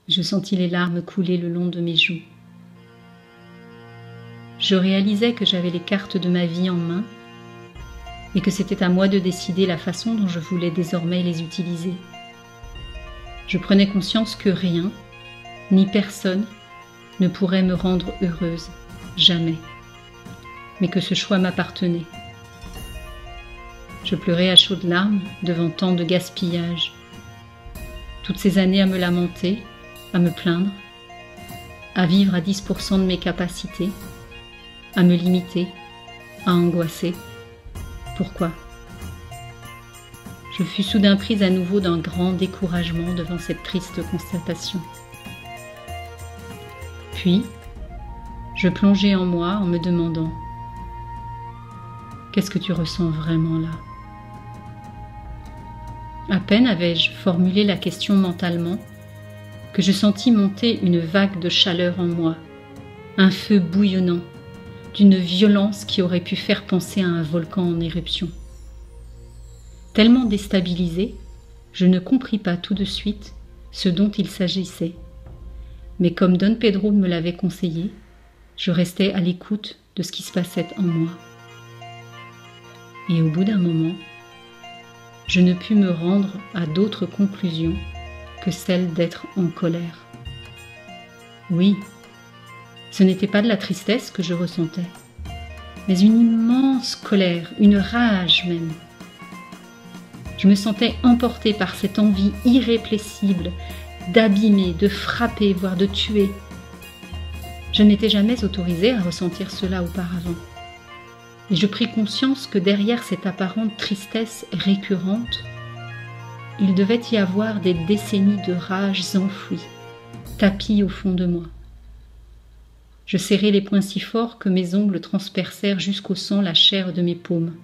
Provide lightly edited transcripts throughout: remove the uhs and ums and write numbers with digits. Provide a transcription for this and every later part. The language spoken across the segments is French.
Je sentis les larmes couler le long de mes joues. Je réalisais que j'avais les cartes de ma vie en main et que c'était à moi de décider la façon dont je voulais désormais les utiliser. Je prenais conscience que rien, ni personne, ne pourrait me rendre heureuse, jamais, mais que ce choix m'appartenait. Je pleurais à chaudes larmes devant tant de gaspillage. Toutes ces années à me lamenter, à me plaindre, à vivre à 10% de mes capacités, à me limiter, à angoisser. Pourquoi ? Je fus soudain prise à nouveau d'un grand découragement devant cette triste constatation. Puis, je plongeai en moi en me demandant « Qu'est-ce que tu ressens vraiment là ?» À peine avais-je formulé la question mentalement que je sentis monter une vague de chaleur en moi, un feu bouillonnant, d'une violence qui aurait pu faire penser à un volcan en éruption. Tellement déstabilisée, je ne compris pas tout de suite ce dont il s'agissait. Mais comme Don Pedro me l'avait conseillé, je restais à l'écoute de ce qui se passait en moi. Et au bout d'un moment, je ne pus me rendre à d'autres conclusions que celle d'être en colère. Oui, ce n'était pas de la tristesse que je ressentais, mais une immense colère, une rage même. Je me sentais emportée par cette envie irrépressible d'abîmer, de frapper, voire de tuer. Je n'étais jamais autorisée à ressentir cela auparavant. Et je pris conscience que derrière cette apparente tristesse récurrente, il devait y avoir des décennies de rages enfouies, tapies au fond de moi. Je serrai les poings si fort que mes ongles transpercèrent jusqu'au sang la chair de mes paumes.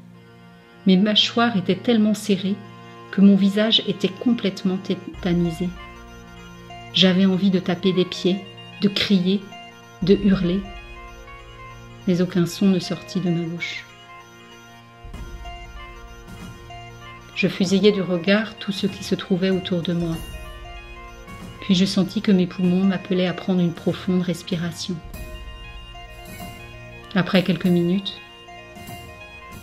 Mes mâchoires étaient tellement serrées que mon visage était complètement tétanisé. J'avais envie de taper des pieds, de crier, de hurler, mais aucun son ne sortit de ma bouche. Je fusillais du regard tout ce qui se trouvait autour de moi. Puis je sentis que mes poumons m'appelaient à prendre une profonde respiration. Après quelques minutes,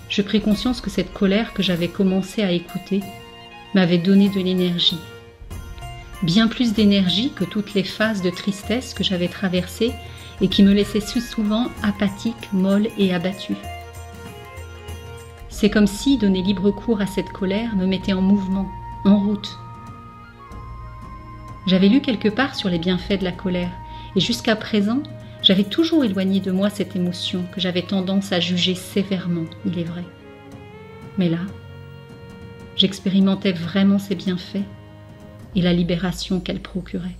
je pris conscience que cette colère que j'avais commencé à écouter m'avait donné de l'énergie. Bien plus d'énergie que toutes les phases de tristesse que j'avais traversées et qui me laissaient si souvent apathique, molle et abattue. C'est comme si donner libre cours à cette colère me mettait en mouvement, en route. J'avais lu quelque part sur les bienfaits de la colère, et jusqu'à présent, j'avais toujours éloigné de moi cette émotion que j'avais tendance à juger sévèrement, il est vrai. Mais là, j'expérimentais vraiment ses bienfaits et la libération qu'elle procurait.